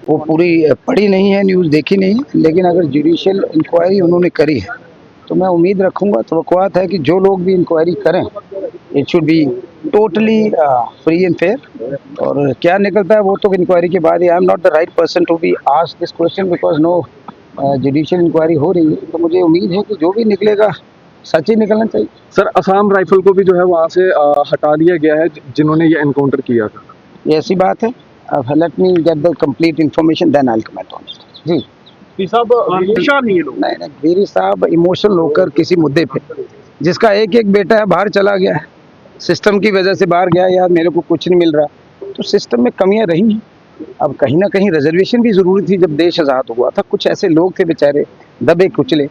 वो पूरी पढ़ी नहीं है, न्यूज़ देखी नहीं है, लेकिन अगर जुडिशियल इंक्वायरी उन्होंने करी है तो मैं उम्मीद रखूंगा, तवक्कुआत है कि जो लोग भी इंक्वायरी करें it should be totally free and fair. और क्या निकलता है वो तो इंक्वायरी के बाद ही। I am not the right person to be ask this question because no judicial inquiry हो रही है, तो मुझे उम्मीद है कि जो भी निकलेगा सच ही निकलना चाहिए। सर, असम राइफल को भी जो है वहाँ से हटा दिया गया है जिन्होंने ये एनकाउंटर किया था। ये ऐसी बात है, let me get the complete information then I will comment on it. जी साहब, हमेशा नहीं लोग नहीं वीरी साहब इमोशनल होकर किसी मुद्दे पे, जिसका एक एक बेटा है बाहर चला गया है, सिस्टम की वजह से बाहर गया, यार मेरे को कुछ नहीं मिल रहा, तो सिस्टम में कमियां रही हैं। अब कहीं ना कहीं रिजर्वेशन भी ज़रूरी थी जब देश आज़ाद हुआ था। कुछ ऐसे लोग थे बेचारे दबे कुचले,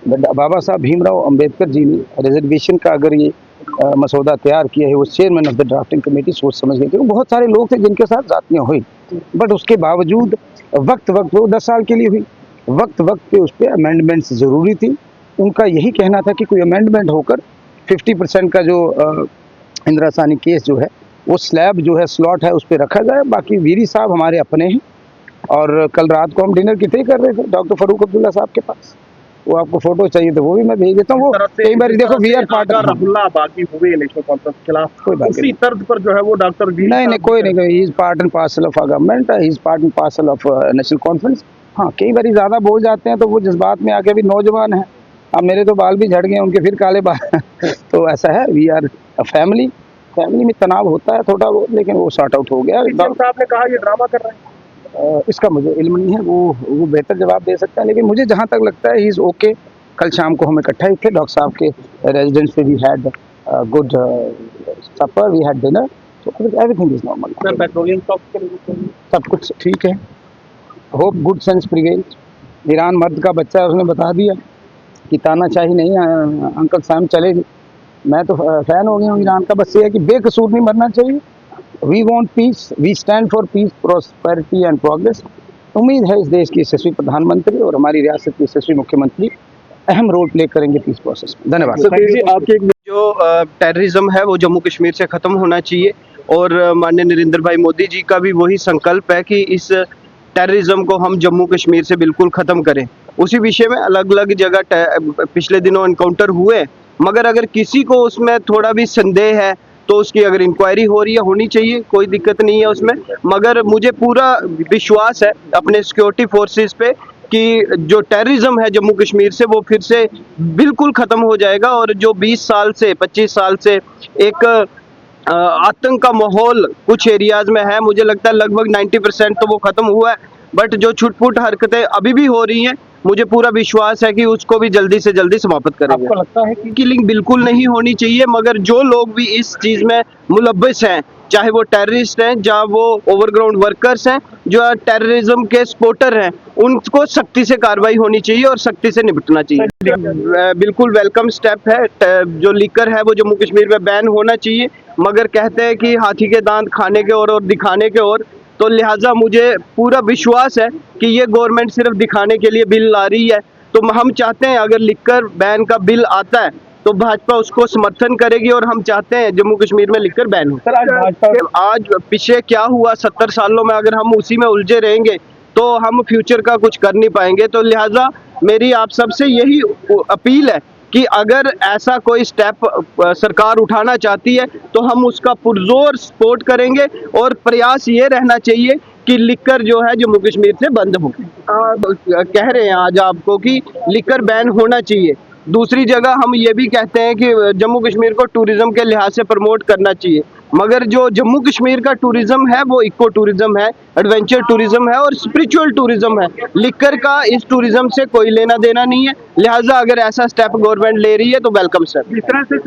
बाबा साहब भीमराव अंबेडकर जी ने रिजर्वेशन का अगर ये मसौदा तैयार किया है, वो chairman of the drafting committee सोच समझ गए थे। बहुत सारे लोग थे जिनके साथ जातियाँ हुई, बट उसके बावजूद वक्त वो 10 साल के लिए हुई, वक्त पे उस पर अमेंडमेंट्स ज़रूरी थी। उनका यही कहना था कि कोई अमेंडमेंट होकर 50% का जो इंदिरा सानी केस जो है वो स्लैब जो है स्लॉट है उस पर रखा जाए। बाकी वीरी साहब हमारे अपने हैं, और कल रात को हम डिनर कितने कर रहे थे डॉक्टर फरूक अब्दुल्ला साहब के पास, वो आपको फोटो चाहिए तो वो भी मैं भेज देता हूँ। वो कई बार देखो वी आर पार्टनर बाकी हुए इलेक्शन कॉन्फ्रेंस के खिलाफ, कोई बात उसी तर्ज पर जो है वो डॉक्टर नहीं कोई नहीं, he is part and parcel of government, he is part and parcel of national conference. हाँ, कई बार ज़्यादा बोल जाते हैं तो वो जज्बात में आके भी नौजवान है, अब मेरे तो बाल भी झड़ गए, उनके फिर काले बाल तो ऐसा है, वी आर अ फैमिली में तनाव होता है थोड़ा बहुत, लेकिन वो सॉर्ट आउट हो गया। साहब ने कहा ये ड्रामा कर रहे हैं, इसका मुझे इल्म नहीं है, वो बेहतर जवाब दे सकता है, लेकिन मुझे जहाँ तक लगता है ही इज़ ओके। कल शाम को हम इकट्ठा ही थे डॉक्टर साहब के रेजिडेंस पे, we had good supper, we had dinner, तो एवरीथिंग इज नॉर्मल। पेट्रोलियम सब कुछ ठीक है, hope good sense prevail. Iran मर्द का बच्चा है, उसने बता दिया कि तानाशाही नहीं अंकल साहब चलेगी। मैं तो फैन हो गया हूँ ईरान का, बस ये है कि बेकसूर नहीं मरना चाहिए। We want peace, we stand for peace, prosperity and progress. उम्मीद है इस देश की यशस्वी प्रधानमंत्री और हमारी रियासत के यशस्वी मुख्यमंत्री अहम रोल प्ले करेंगे पीस प्रोसेस में। धन्यवाद। सतीश जी, आपके जो टेररिज्म है वो जम्मू कश्मीर से ख़त्म होना चाहिए, और माननीय नरेंद्र भाई मोदी जी का भी वही संकल्प है कि इस टेररिज्म को हम जम्मू कश्मीर से बिल्कुल ख़त्म करें। उसी विषय में अलग अलग जगह पिछले दिनों एनकाउंटर हुए, मगर अगर किसी को उसमें थोड़ा भी संदेह है तो उसकी अगर इंक्वायरी हो रही है, होनी चाहिए, कोई दिक्कत नहीं है उसमें। मगर मुझे पूरा विश्वास है अपने सिक्योरिटी फोर्सेस पे कि जो टेररिज्म है जम्मू कश्मीर से वो फिर से बिल्कुल ख़त्म हो जाएगा, और जो 20 साल से 25 साल से एक आतंक का माहौल कुछ एरियाज में है, मुझे लगता है लगभग 90% तो वो ख़त्म हुआ है। बट जो छुटपुट हरकतें अभी भी हो रही हैं, मुझे पूरा विश्वास है कि उसको भी जल्दी से जल्दी समाप्त करेंगे। आपको लगता है कि किलिंग बिल्कुल नहीं होनी चाहिए, मगर जो लोग भी इस चीज़ में मुलव्वस हैं, चाहे वो टेररिस्ट हैं, चाहे वो ओवरग्राउंड वर्कर्स हैं, जो टेररिज्म के सपोर्टर हैं, उनको सख्ती से कार्रवाई होनी चाहिए और सख्ती से निपटना चाहिए। बिल्कुल वेलकम स्टेप है, जो लीकर है वो जम्मू कश्मीर में बैन होना चाहिए, मगर कहते हैं कि हाथी के दांत खाने के और दिखाने के और, तो लिहाजा मुझे पूरा विश्वास है कि ये गवर्नमेंट सिर्फ दिखाने के लिए बिल ला रही है। तो हम चाहते हैं अगर लिकर बैन का बिल आता है तो भाजपा उसको समर्थन करेगी, और हम चाहते हैं जम्मू कश्मीर में लिकर बैन हो। सर, आज पीछे क्या हुआ 70 सालों में, अगर हम उसी में उलझे रहेंगे तो हम फ्यूचर का कुछ कर नहीं पाएंगे। तो लिहाजा मेरी आप सबसे यही अपील है कि अगर ऐसा कोई स्टेप सरकार उठाना चाहती है तो हम उसका पुरजोर सपोर्ट करेंगे, और प्रयास ये रहना चाहिए कि लिकर जो है जम्मू कश्मीर से बंद हो। कह रहे हैं आज आपको कि लिकर बैन होना चाहिए। दूसरी जगह हम ये भी कहते हैं कि जम्मू कश्मीर को टूरिज्म के लिहाज से प्रमोट करना चाहिए, मगर जो जम्मू कश्मीर का टूरिज्म है वो इको टूरिज्म है, एडवेंचर टूरिज्म है और स्पिरिचुअल टूरिज्म है। लिकर का इस टूरिज्म से कोई लेना देना नहीं है, लिहाजा अगर ऐसा स्टेप गवर्नमेंट ले रही है तो वेलकम स्टेप।